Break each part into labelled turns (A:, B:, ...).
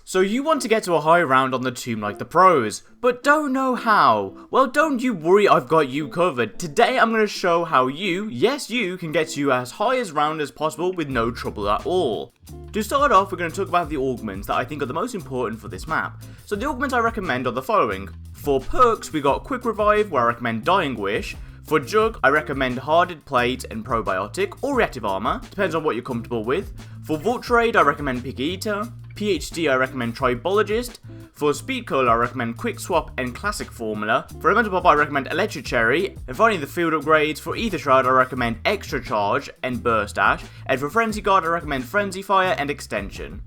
A: So you want to get to a high round on the tomb like the pros, but don't know how? Well, don't you worry, I've got you covered. Today I'm going to show how you, yes you, can get to as high as round as possible with no trouble at all. To start off, we're going to talk about the augments that I think are the most important for this map. So the augments I recommend are the following. For perks, we got Quick Revive, where I recommend Dying Wish. For Jug, I recommend Hardened Plate and Probiotic, or Reactive Armor, depends on what you're comfortable with. For Vault Trade, I recommend Pick Eater. PhD, I recommend Tribologist. For Speed Cola, I recommend Quick Swap and Classic Formula. For Elemental Pop, I recommend Electric Cherry. And finally, the field upgrades. For Ether Shroud, I recommend Extra Charge and Burst Dash. And for Frenzy Guard, I recommend Frenzy Fire and Extension.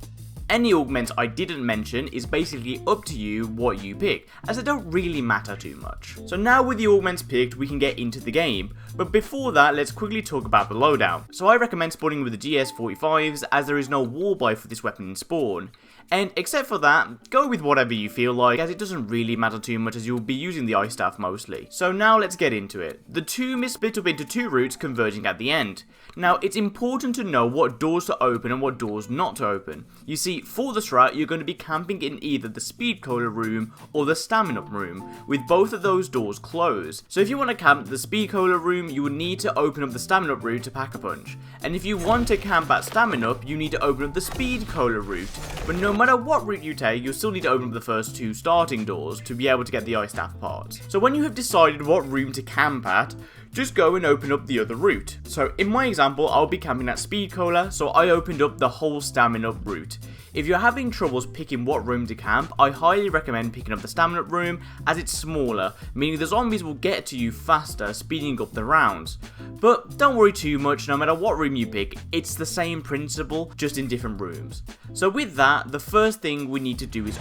A: Any augments I didn't mention is basically up to you what you pick, as they don't really matter too much. So now with the augments picked, we can get into the game. But before that, let's quickly talk about the loadout. So I recommend spawning with the GS45s, as there is no wall buy for this weapon in spawn. And except for that, go with whatever you feel like, as it doesn't really matter too much as you'll be using the ice staff mostly. So now let's get into it. The tomb is split up into two routes converging at the end. Now it's important to know what doors to open and what doors not to open. You see, for this route you're going to be camping in either the Speed Cola room or the Stamina room, with both of those doors closed. So if you want to camp the Speed Cola room, you will need to open up the Stamina route to Pack-a-Punch. And if you want to camp at Stamina, you need to open up the Speed Cola route. But no matter what route you take, you'll still need to open up the first two starting doors to be able to get the ice staff parts. So when you have decided what room to camp at, just go and open up the other route. So in my example, I'll be camping at Speed Cola, so I opened up the whole Stamina route. If you're having troubles picking what room to camp, I highly recommend picking up the Stamina room, as it's smaller, meaning the zombies will get to you faster, speeding up the rounds. But don't worry too much, no matter what room you pick, it's the same principle, just in different rooms. So with that, the first thing we need to do is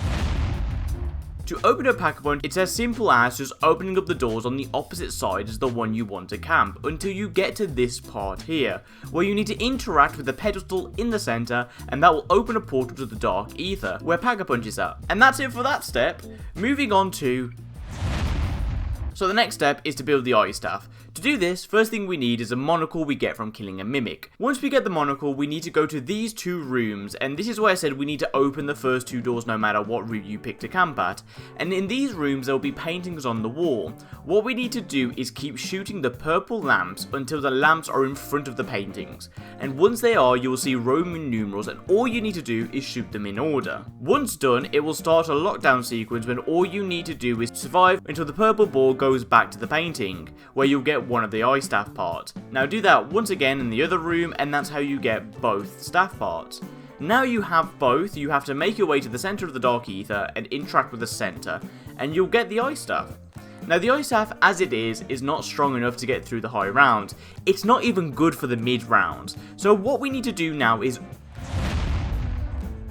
A: to open a Pack-a-Punch, it's as simple as just opening up the doors on the opposite side as the one you want to camp, until you get to this part here, where you need to interact with the pedestal in the center, and that will open a portal to the Dark Ether, where Pack-a-Punch is at. And that's it for that step. Moving on to... So the next step is to build the ice staff. To do this, first thing we need is a monocle we get from killing a mimic. Once we get the monocle, we need to go to these two rooms, and this is why I said we need to open the first two doors no matter what route you pick to camp at. And in these rooms there will be paintings on the wall. What we need to do is keep shooting the purple lamps until the lamps are in front of the paintings. And once they are, you will see Roman numerals, and all you need to do is shoot them in order. Once done, it will start a lockdown sequence when all you need to do is survive until the purple ball goes back to the painting, where you'll get one of the ice staff parts. Now do that once again in the other room, and that's how you get both staff parts. Now you have both, you have to make your way to the center of the Dark Ether and interact with the center, and you'll get the ice staff. Now the ice staff, as it is not strong enough to get through the high rounds. It's not even good for the mid rounds. So what we need to do now is...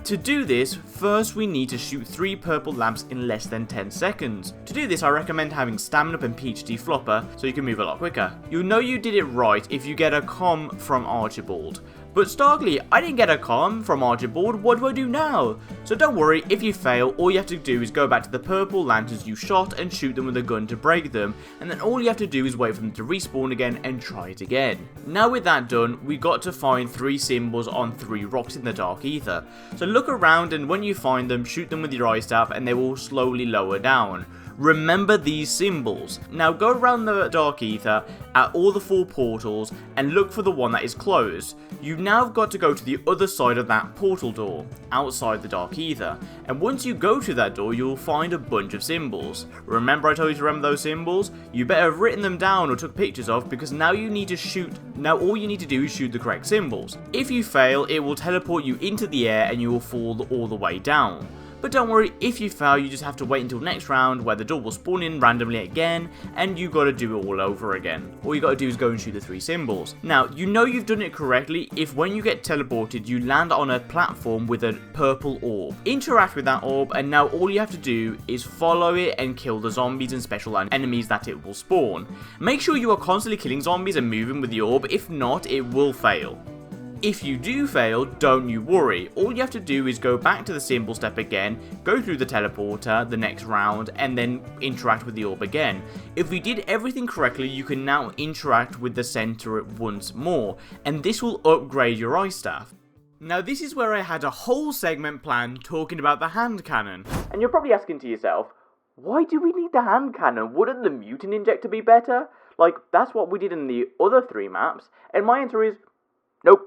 A: To do this, first we need to shoot 3 purple lamps in less than 10 seconds. To do this, I recommend having Stamina and PhD Flopper, so you can move a lot quicker. You'll know you did it right if you get a comm from Archibald. But starkly, I didn't get a comm from Archibald, what do I do now? So don't worry, if you fail, all you have to do is go back to the purple lanterns you shot and shoot them with a gun to break them, and then all you have to do is wait for them to respawn again and try it again. Now with that done, we got to find 3 symbols on 3 rocks in the Dark Ether. So look around, and when you find them, shoot them with your ice staff and they will slowly lower down. Remember these symbols. Now go around the Dark Ether at all the 4 portals and look for the one that is closed. You've now got to go to the other side of that portal door, outside the Dark Ether, and once you go to that door you'll find a bunch of symbols. Remember I told you to remember those symbols? You better have written them down or took pictures of, because now you need to shoot. Now all you need to do is shoot the correct symbols. If you fail, it will teleport you into the air and you will fall all the way down. But don't worry, if you fail, you just have to wait until next round, where the door will spawn in randomly again, and you gotta do it all over again. All you gotta do is go and shoot the 3 symbols. Now, you know you've done it correctly if when you get teleported, you land on a platform with a purple orb. Interact with that orb, and now all you have to do is follow it and kill the zombies and special enemies that it will spawn. Make sure you are constantly killing zombies and moving with the orb, if not, it will fail. If you do fail, don't you worry. All you have to do is go back to the symbol step again, go through the teleporter the next round, and then interact with the orb again. If you did everything correctly, you can now interact with the center once more, and this will upgrade your ice staff. Now this is where I had a whole segment planned talking about the hand cannon. And you're probably asking to yourself, why do we need the hand cannon? Wouldn't the mutant injector be better? Like, that's what we did in the other 3 maps. And my answer is, nope.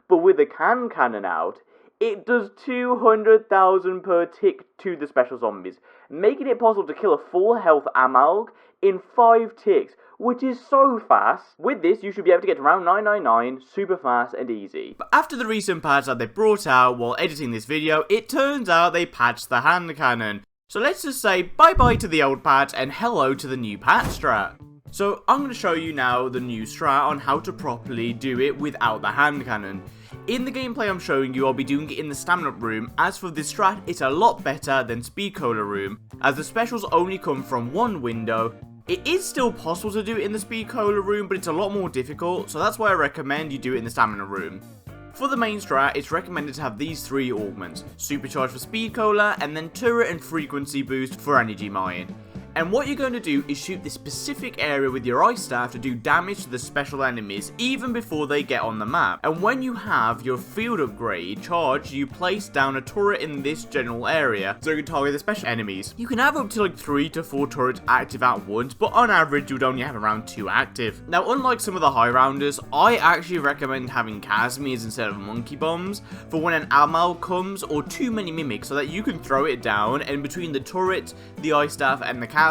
A: But with the hand cannon out, it does 200,000 per tick to the special zombies, making it possible to kill a full health Amalg in 5 ticks, which is so fast. With this, you should be able to get to round 999 super fast and easy. But after the recent patch that they brought out while editing this video, it turns out they patched the hand cannon. So let's just say bye-bye to the old patch and hello to the new patch strat. So I'm going to show you now the new strat on how to properly do it without the hand cannon. In the gameplay I'm showing you, I'll be doing it in the stamina room. As for this strat, it's a lot better than speed cola room, as the specials only come from one window. It is still possible to do it in the speed cola room, but it's a lot more difficult, so that's why I recommend you do it in the stamina room. For the main strat, it's recommended to have these 3 augments: supercharge for speed cola, and then turret and frequency boost for energy mine. And what you're going to do is shoot this specific area with your ice staff to do damage to the special enemies even before they get on the map. And when you have your field upgrade charged, you place down a turret in this general area so you can target the special enemies. You can have up to like 3 to 4 turrets active at once, but on average you would only have around 2 active. Now, unlike some of the high rounders, I actually recommend having Casimirs instead of monkey bombs for when an Amal comes or too many mimics, so that you can throw it down, and between the turret, the ice staff and the Casimirs,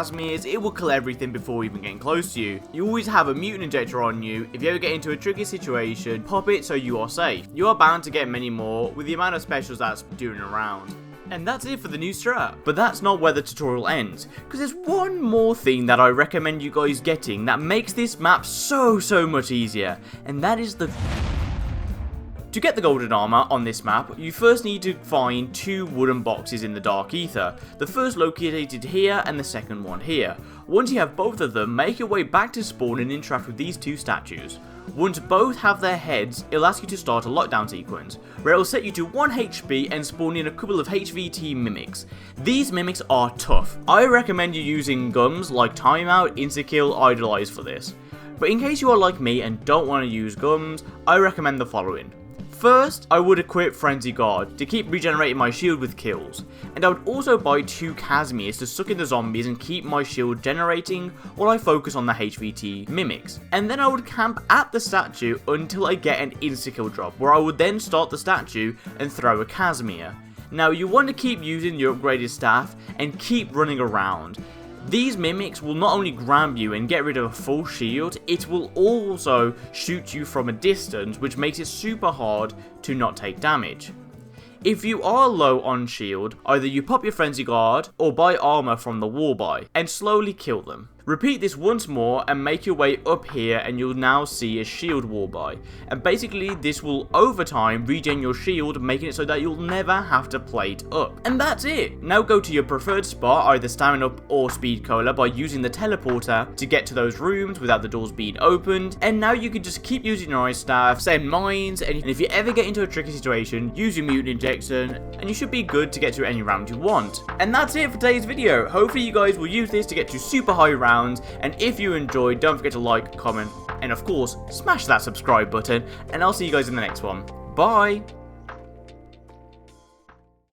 A: it will kill everything before even getting close to you. You always have a mutant injector on you. If you ever get into a tricky situation, pop it so you are safe. You are bound to get many more with the amount of specials that's doing around. And that's it for the new strat. But that's not where the tutorial ends, because there's one more thing that I recommend you guys getting that makes this map so much easier, and that is the... To get the golden armor on this map, you first need to find 2 wooden boxes in the dark ether. The first located here and the second one here. Once you have both of them, make your way back to spawn and interact with these 2 statues. Once both have their heads, it'll ask you to start a lockdown sequence, where it'll set you to 1 HP and spawn in a couple of HVT mimics. These mimics are tough. I recommend you using gums like Timeout, Insta-Kill, Idolize for this. But in case you are like me and don't want to use gums, I recommend the following. First, I would equip Frenzy Guard to keep regenerating my shield with kills, and I would also buy 2 Casimirs to suck in the zombies and keep my shield generating while I focus on the HVT mimics. And then I would camp at the statue until I get an insta-kill drop, where I would then start the statue and throw a Casimir. Now, you want to keep using your upgraded staff and keep running around. These mimics will not only grab you and get rid of a full shield, it will also shoot you from a distance, which makes it super hard to not take damage. If you are low on shield, either you pop your Frenzy Guard or buy armor from the wall buy and slowly kill them. Repeat this once more and make your way up here, and you'll now see a shield wall buy. And basically this will over time regen your shield, making it so that you'll never have to plate up. And that's it. Now go to your preferred spot, either stamina up or speed cola, by using the teleporter to get to those rooms without the doors being opened. And now you can just keep using your ice staff, send mines, and if you ever get into a tricky situation, use your mutant injection, and you should be good to get to any round you want. And that's it for today's video. Hopefully you guys will use this to get to super high rounds. And if you enjoyed, don't forget to like, comment, and of course, smash that subscribe button, and I'll see you guys in the next one. Bye!